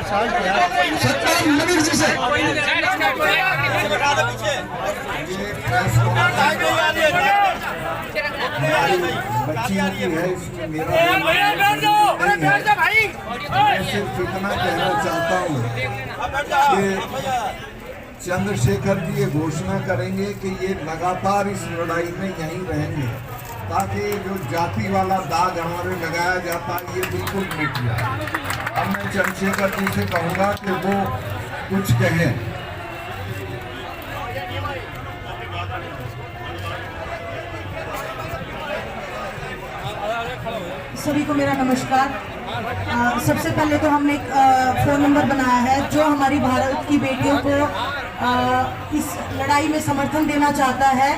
सत्यम नवीन जी से बच्चियों की है, इसमें मेरा मैं सिर्फ इतना कहना चाहता हूँ कि चंद्रशेखर जी ये घोषणा करेंगे कि ये लगातार इस लड़ाई में यहीं रहेंगे ताकि जो जाति वाला दाग हमारे लगाया जाता है ये बिल्कुल मिट जाए। अब मैं चंद्रशेखर जी से कहूँगा कि वो कुछ कहें। सभी को मेरा नमस्कार। सबसे पहले तो हमने एक फ़ोन नंबर बनाया है जो हमारी भारत की बेटियों को इस लड़ाई में समर्थन देना चाहता है,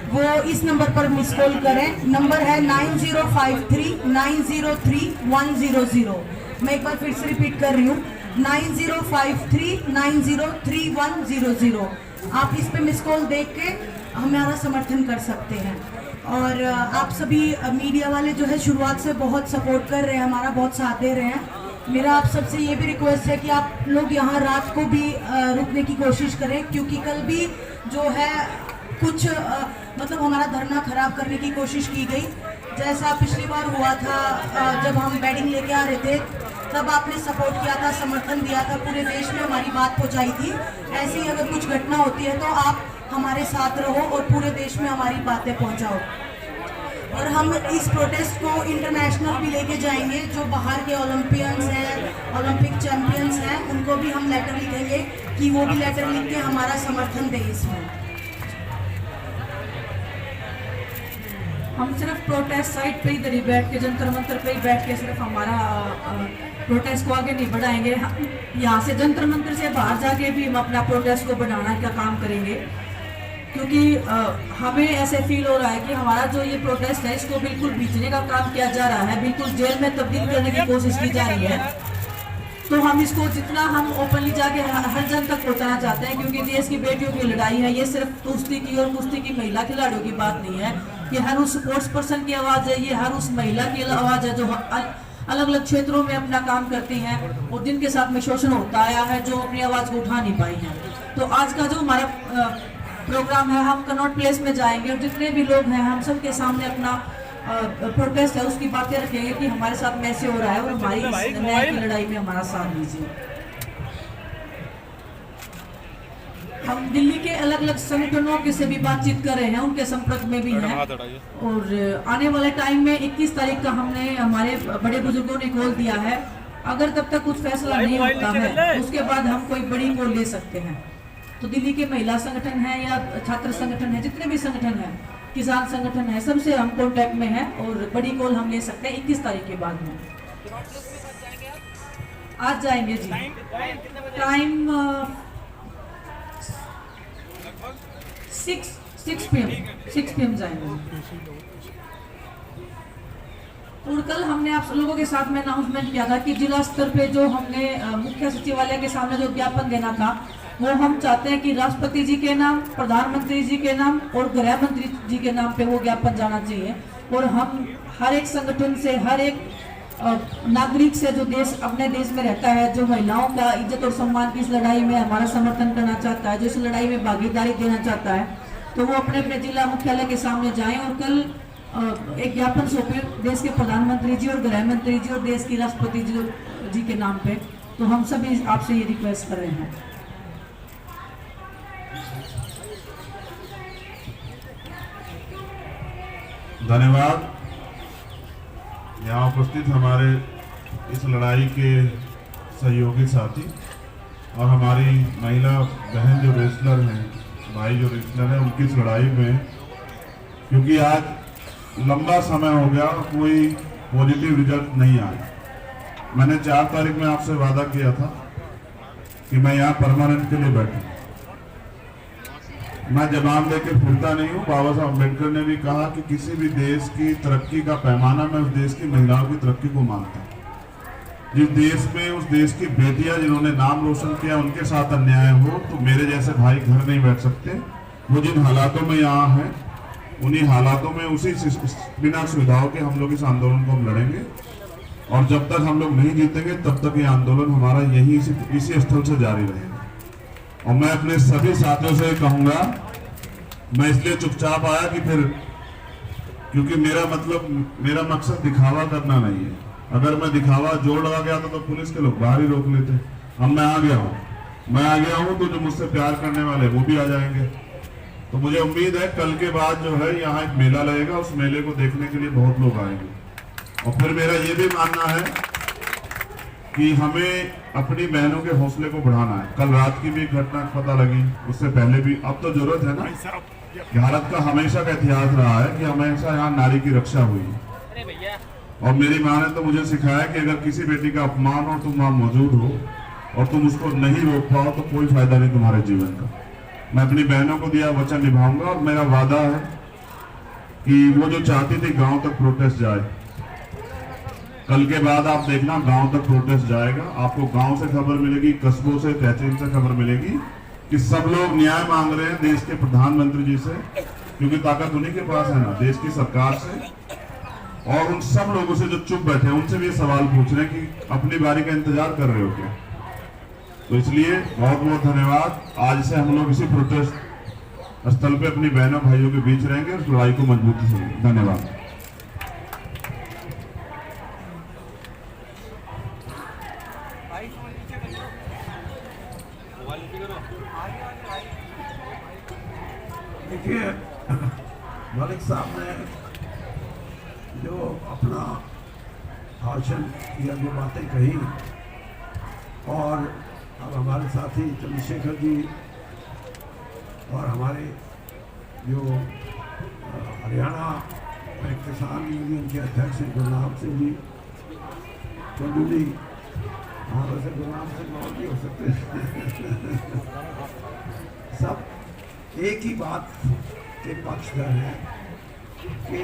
वो इस नंबर पर मिस कॉल करें। नंबर है 9053 903 100। मैं एक बार फिर से रिपीट कर रही हूँ, 9053 903 100। आप इस पे मिस कॉल देख के हमारा समर्थन कर सकते हैं। और आप सभी मीडिया वाले जो है शुरुआत से बहुत सपोर्ट कर रहे हैं, हमारा बहुत साथ दे रहे हैं। मेरा आप सबसे ये भी रिक्वेस्ट है कि आप लोग यहाँ रात को भी रुकने की कोशिश करें, क्योंकि कल भी जो है कुछ मतलब हमारा धरना खराब करने की कोशिश की गई। जैसा पिछली बार हुआ था जब हम बैडिंग लेके आ रहे थे, तब आपने सपोर्ट किया था, समर्थन दिया था, पूरे देश में हमारी बात पहुँचाई थी। ऐसे ही अगर कुछ घटना होती है तो आप हमारे साथ रहो और पूरे देश में हमारी बातें पहुँचाओ। और हम इस प्रोटेस्ट को इंटरनेशनल भी लेके जाएंगे। जो बाहर के ओलंपियंस हैं, ओलंपिक चैंपियंस हैं, उनको भी हम लेटर लिखेंगे कि वो भी लेटर लिख के हमारा समर्थन दें। इसमें हम सिर्फ प्रोटेस्ट साइट पे इधर ही बैठ के, जंतर मंतर पे ही बैठ के सिर्फ हमारा प्रोटेस्ट को आगे नहीं बढ़ाएंगे। यहाँ से जंतर मंतर से बाहर जाके भी हम अपना प्रोटेस्ट को बढ़ाने का काम करेंगे, क्योंकि हमें ऐसे फील हो रहा है कि हमारा जो ये प्रोटेस्ट है इसको बिल्कुल बीचने का काम किया जा रहा है, बिल्कुल जेल में तब्दील करने की कोशिश की जा रही है। तो हम इसको जितना हम ओपनली जाके हर जन तक पहुंचाना चाहते हैं, क्योंकि देश की बेटियों की लड़ाई है। ये सिर्फ कुश्ती की और कुश्ती की महिला खिलाड़ियों की बात नहीं है, ये हर उस स्पोर्ट्स पर्सन की आवाज़ है, ये हर उस महिला की आवाज़ है जो अलग अलग क्षेत्रों में अपना काम करती हैं और जिनके साथ में शोषण होता आया है, जो अपनी आवाज़ को उठा नहीं पाई हैं। तो आज का जो हमारा प्रोग्राम है, हम कनॉट प्लेस में जाएंगे और जितने भी लोग हैं हम सब के सामने अपना प्रोटेस्ट है उसकी बातें रखेंगे कि हमारे साथ में ऐसे हो रहा है और हमारी इस न्याय की लड़ाई में हमारा साथ दीजिए। हम दिल्ली के अलग अलग संगठनों के से भी बातचीत कर रहे हैं, उनके संपर्क में भी हैं। और आने वाले टाइम में 21 तारीख का हमने हमारे बड़े बुजुर्गों ने कॉल दिया है। अगर तब तक कुछ फैसला नहीं होता है उसके बाद हम कोई बड़ी कॉल ले सकते हैं। तो दिल्ली के महिला संगठन है या छात्र संगठन है, जितने भी संगठन हैं, किसान संगठन है, सबसे हम कांटेक्ट में हैं और बड़ी कॉल हम ले सकते हैं 21 तारीख के बाद में। आज जाएंगे जी, टाइम 6 PM जाएंगे। और कल हमने आप लोगों के साथ में अनाउंसमेंट किया था कि जिला स्तर पे जो हमने मुख्य सचिवालय के सामने जो ज्ञापन देना था, वो हम चाहते हैं कि राष्ट्रपति जी के नाम, प्रधानमंत्री जी के नाम और गृह मंत्री जी के नाम पे वो ज्ञापन जाना चाहिए। और हम हर एक संगठन से, हर एक नागरिक से जो देश अपने देश में रहता है, जो महिलाओं का इज्जत और सम्मान की इस लड़ाई में हमारा समर्थन करना चाहता है, जो इस लड़ाई में भागीदारी देना चाहता है, तो वो अपने अपने जिला मुख्यालय के सामने जाएं और कल एक ज्ञापन सौंपे देश के प्रधानमंत्री जी और गृह मंत्री जी और देश की राष्ट्रपति जी के नाम पे। तो हम सभी आपसे ये रिक्वेस्ट कर रहे हैं। धन्यवाद। यहाँ उपस्थित हमारे इस लड़ाई के सहयोगी साथी और हमारी महिला बहन जो रेसलर हैं, भाई जो रेसलर हैं, उनकी इस लड़ाई में, क्योंकि आज लंबा समय हो गया और कोई पॉजिटिव रिजल्ट नहीं आया। मैंने 4 तारीख में आपसे वादा किया था कि मैं यहाँ परमानेंट के लिए बैठूं। मैं जवाब देकर फिरता नहीं हूँ। बाबा साहब अम्बेडकर ने भी कहा कि किसी भी देश की तरक्की का पैमाना मैं उस देश की महिलाओं की तरक्की को मानता हूँ। जिस देश में उस देश की बेटियां जिन्होंने नाम रोशन किया उनके साथ अन्याय हो तो मेरे जैसे भाई घर नहीं बैठ सकते। वो जिन हालातों में यहाँ हैं उन्हीं हालातों में उसी बिना सुविधाओं के हम लोग इस आंदोलन को हम लड़ेंगे। और जब तक हम लोग नहीं जीतेंगे तब तक ये आंदोलन हमारा यही इसी स्थल से जारी रहेगा। और मैं अपने सभी साथियों से कहूंगा, मैं इसलिए चुपचाप आया कि फिर, क्योंकि मेरा मकसद दिखावा करना नहीं है। अगर मैं दिखावा जोर लगा गया तो पुलिस के लोग बाहर ही रोक लेते। अब मैं आ गया हूँ तो जो मुझसे प्यार करने वाले वो भी आ जाएंगे। तो मुझे उम्मीद है कल के बाद जो है यहाँ एक मेला लगेगा, उस मेले को देखने के लिए बहुत लोग आएंगे। और फिर मेरा ये भी मानना है कि हमें अपनी बहनों के हौसले को बढ़ाना है। कल रात की भी घटना पता लगी, उससे पहले भी। अब तो जरूरत है ना, भारत का हमेशा का इतिहास रहा है कि हमेशा यहाँ नारी की रक्षा हुई है। और मेरी माँ ने तो मुझे सिखाया कि अगर किसी बेटी का अपमान हो, तुम वहां मौजूद हो और तुम उसको नहीं रोक पाओ तो कोई फायदा नहीं तुम्हारे जीवन का। मैं अपनी बहनों को दिया वचन निभाऊंगा और मेरा वादा है कि वो जो चाहती थी गांव तक प्रोटेस्ट जाए, कल के बाद आप देखना गांव तक प्रोटेस्ट जाएगा। आपको गांव से खबर मिलेगी, कस्बों से, तहसील से खबर मिलेगी कि सब लोग न्याय मांग रहे हैं देश के प्रधानमंत्री जी से, क्योंकि ताकत उन्हीं के पास है ना, देश की सरकार से। और उन सब लोगों से जो चुप बैठे हैं उनसे भी ये सवाल पूछ रहे हैं कि अपनी बारी का इंतजार कर रहे हो क्या। तो इसलिए बहुत बहुत धन्यवाद। आज से हम लोग इसी प्रोटेस्ट स्थल पे अपनी बहनों भाइयों के बीच रहेंगे और लड़ाई को मजबूती से। धन्यवाद। देखिए, मलिक साहब ने जो अपना भाषण या जो बातें कही, और अब हमारे साथी चंद्रशेखर जी और हमारे जो हरियाणा में किसान यूनियन के अध्यक्ष गुरनाम सिंह जी चंदू जी, हाँ वैसे गुरनाम सिंह और भी हो सकते हैं, सब एक ही बात के पक्षधर हैं कि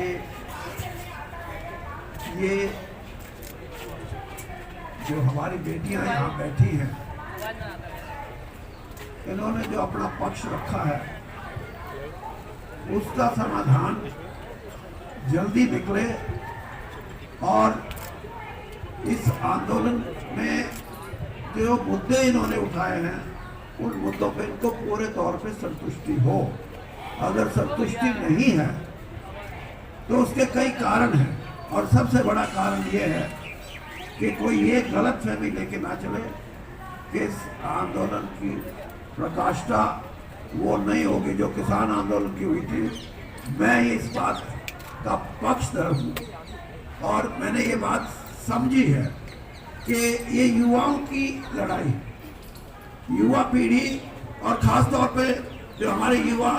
ये जो हमारी बेटियां यहाँ बैठी हैं, इन्होंने जो अपना पक्ष रखा है उसका समाधान जल्दी निकले और इस आंदोलन में जो मुद्दे इन्होंने उठाए हैं उन मुद्दों पे इनको पूरे तौर पे संतुष्टि हो। अगर संतुष्टि नहीं है तो उसके कई कारण हैं, और सबसे बड़ा कारण ये है कि कोई ये गलत फहमी लेके ना चले कि इस आंदोलन की प्रकाष्ठा वो नहीं होगी जो किसान आंदोलन की हुई थी। मैं इस बात का पक्षधर हूँ और मैंने ये बात समझी है कि ये युवाओं की लड़ाई, युवा पीढ़ी और ख़ास तौर पे जो हमारे युवा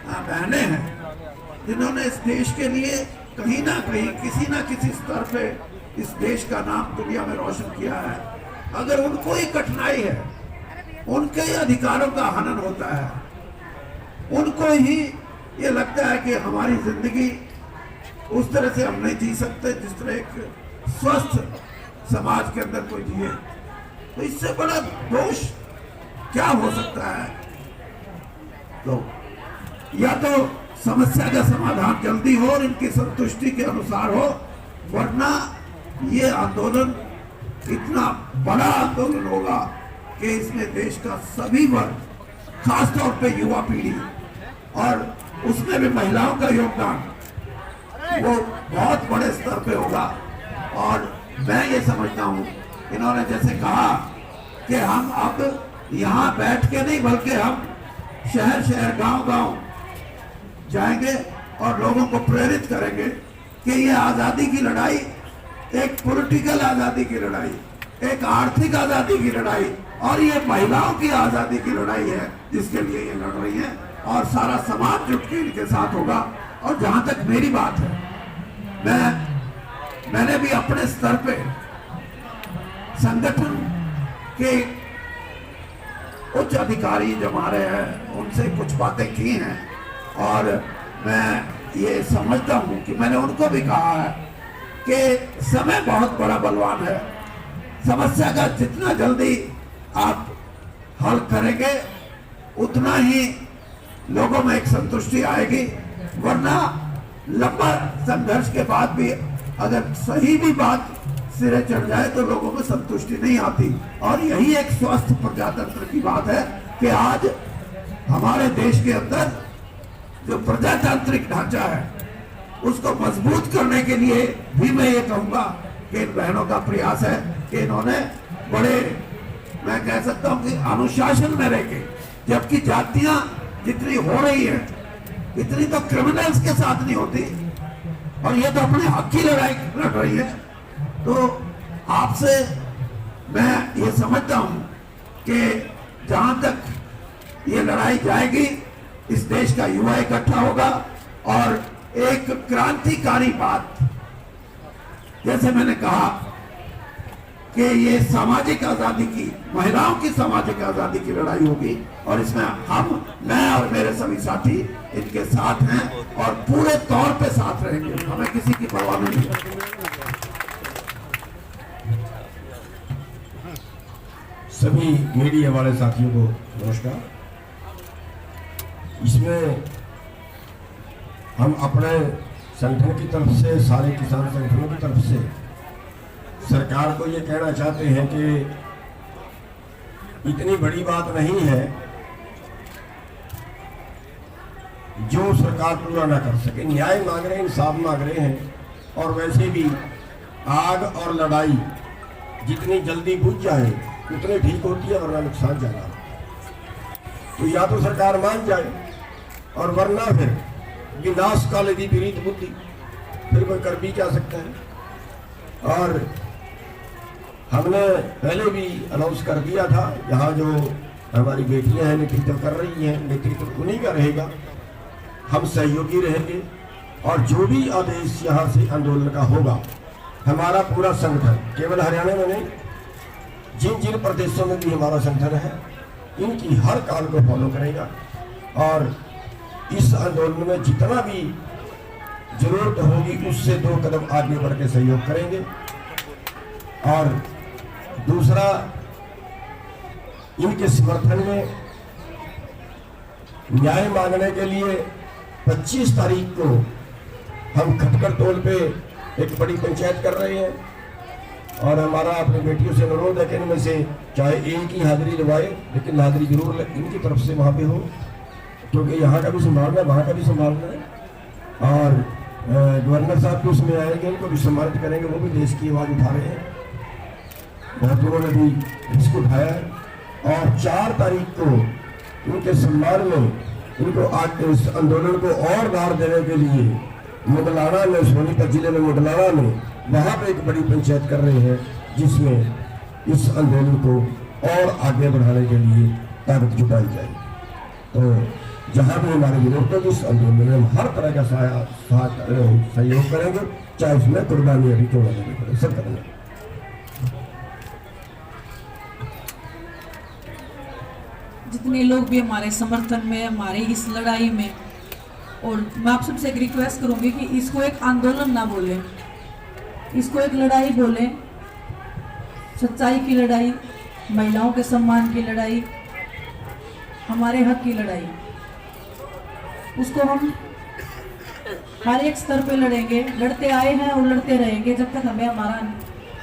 बहनें हैं जिन्होंने इस देश के लिए कहीं ना कहीं किसी ना किसी स्तर पे इस देश का नाम दुनिया में रोशन किया है, अगर उनको ही कठिनाई है, उनके ही अधिकारों का हनन होता है, उनको ही ये लगता है कि हमारी जिंदगी उस तरह से हम नहीं जी सकते जिस तरह एक स्वस्थ समाज के अंदर कोई जिए, तो इससे बड़ा दोष क्या हो सकता है। तो या तो समस्या का समाधान जल्दी हो और इनकी संतुष्टि के अनुसार हो, वरना ये आंदोलन इतना बड़ा आंदोलन होगा कि इसमें देश का सभी वर्ग, खासतौर पे युवा पीढ़ी और उसमें भी महिलाओं का योगदान वो बहुत बड़े स्तर पे होगा। और मैं ये समझता हूँ, इन्होंने जैसे कहा कि हम अब यहाँ बैठ के नहीं बल्कि हम शहर शहर गांव गांव जाएंगे और लोगों को प्रेरित करेंगे कि ये आज़ादी की लड़ाई एक पॉलिटिकल आज़ादी की लड़ाई, एक आर्थिक आज़ादी की लड़ाई और ये महिलाओं की आज़ादी की लड़ाई है जिसके लिए ये लड़ रही है, और सारा समाज जुट के इनके साथ होगा। और जहाँ तक मेरी बात है, मैंने भी अपने स्तर पे संगठन के उच्च अधिकारी जो हमारे हैं उनसे कुछ बातें की हैं, और मैं ये समझता हूँ कि मैंने उनको भी कहा है कि समय बहुत बड़ा बलवान है, समस्या का जितना जल्दी आप हल करेंगे उतना ही लोगों में एक संतुष्टि आएगी, वरना लंबा संघर्ष के बाद भी अगर सही भी बात सिरे चढ़ जाए तो लोगों में संतुष्टि नहीं आती। और यही एक स्वस्थ प्रजातंत्र की बात है कि आज हमारे देश के अंदर जो प्रजातांत्रिक ढांचा है उसको मजबूत करने के लिए भी मैं ये कहूंगा कि इन बहनों का प्रयास है कि इन्होंने बड़े, मैं कह सकता हूं कि अनुशासन में रहकर, जबकि जातियां जितनी हो रही है इतनी तो क्रिमिनल्स के साथ नहीं होती, और ये तो अपने हक की लड़ाई लड़ रही है। तो आपसे मैं ये समझता हूं कि जहां तक ये लड़ाई जाएगी इस देश का युवा इकट्ठा होगा और एक क्रांतिकारी बात, जैसे मैंने कहा कि ये सामाजिक आजादी की, महिलाओं की सामाजिक आजादी की लड़ाई होगी, और इसमें मैं और मेरे सभी साथी इनके साथ हैं और पूरे तौर पे साथ रहेंगे, हमें किसी की परवाह नहीं है। सभी मीडिया वाले साथियों को नमस्कार। इसमें हम अपने संगठन की तरफ से, सारे किसान संगठनों की तरफ से सरकार को ये कहना चाहते हैं कि इतनी बड़ी बात नहीं है जो सरकार पूरा ना कर सके। न्याय मांग रहे हैं, इंसाफ मांग रहे हैं, और वैसे भी आग और लड़ाई जितनी जल्दी बुझ जाए उतनी ठीक होती है, वरना नुकसान ज्यादा। तो या तो सरकार मान जाए, और वरना फिर विनाश काल यदि विपरीत बुद्धि, फिर कोई कर भी क्या सकता है। और हमने पहले भी अनाउंस कर दिया था, यहाँ जो हमारी बेटियां हैं नेतृत्व कर रही हैं, नेतृत्व उन्हीं का रहेगा, हम सहयोगी रहेंगे, और जो भी आदेश यहाँ से आंदोलन का होगा, हमारा पूरा संगठन केवल हरियाणा में नहीं, जिन जिन प्रदेशों में भी हमारा संगठन है, इनकी हर काल को फॉलो करेगा, और इस आंदोलन में जितना भी जरूरत होगी उससे 2 कदम आगे बढ़ के सहयोग करेंगे। और दूसरा, इनके समर्थन में न्याय मांगने के लिए 25 तारीख को हम खटकर तोल पे एक बड़ी पंचायत कर रहे हैं, और हमारा अपनी बेटियों से अनुरोध है कि इनमें से चाहे एक ही हाजिरी लगवाए, लेकिन हाजिरी जरूर इनकी तरफ से वहाँ पे हो, क्योंकि यहाँ का भी संभालना है, वहाँ का भी संभालना है। और गवर्नर साहब भी उसमें आएंगे, उनको भी सम्मानित करेंगे, वो भी देश की आवाज़ उठा रहे हैं, बहुत लोगों ने भी इसको उठाया है। और 4 तारीख को उनके सम्मान में, उनको आज इस आंदोलन को और दार देने के लिए मुगलाना में, सोनीपत जिले में मुगलाना में, वहाँ पे एक बड़ी पंचायत कर रहे हैं, जिसमें इस आंदोलन को और आगे बढ़ाने के लिए ताकत जुटाई जाएगी। तो जहाँ भी हमारी जरूरत होगी इस आंदोलन में हम हर तरह का सहयोग करेंगे, चाहे उसमें कुर्बानी अभी क्यों लेनी पड़े, सब करेंगे। जितने लोग भी हमारे समर्थन में, हमारे इस लड़ाई में, और मैं आप सबसे एक रिक्वेस्ट करूंगी कि इसको एक आंदोलन ना बोलें, इसको एक लड़ाई बोलें, सच्चाई की लड़ाई, महिलाओं के सम्मान की लड़ाई, हमारे हक की लड़ाई। उसको हम हर एक स्तर पे लड़ेंगे, लड़ते आए हैं और लड़ते रहेंगे जब तक हमें हमारा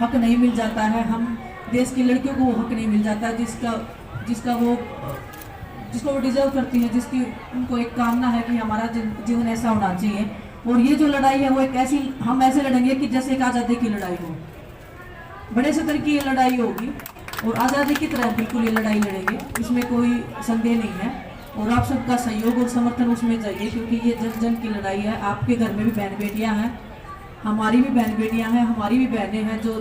हक नहीं मिल जाता है। हम देश की लड़कियों को वो हक नहीं मिल जाता जिसको वो डिजर्व करती हैं, जिसकी उनको एक कामना है कि हमारा जीवन ऐसा होना चाहिए। और ये जो लड़ाई है वो एक ऐसी, हम ऐसे लड़ेंगे कि जैसे एक आज़ादी की लड़ाई हो, बड़े स्तर की ये लड़ाई होगी, और आज़ादी की तरह बिल्कुल ये लड़ाई लड़ेंगे, इसमें कोई संदेह नहीं है। और आप सबका सहयोग और समर्थन उसमें चाहिए, क्योंकि ये जन जन की लड़ाई है। आपके घर में भी बहन बेटियां हैं, हमारी भी बहन बेटियां हैं, हमारी भी बहनें हैं जो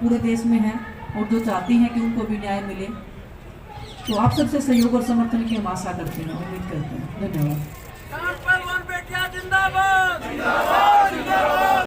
पूरे देश में हैं और जो चाहती हैं कि उनको भी न्याय मिले। तो आप सबसे सहयोग और समर्थन की हम आशा करते हैं, उम्मीद करते हैं। धन्यवाद।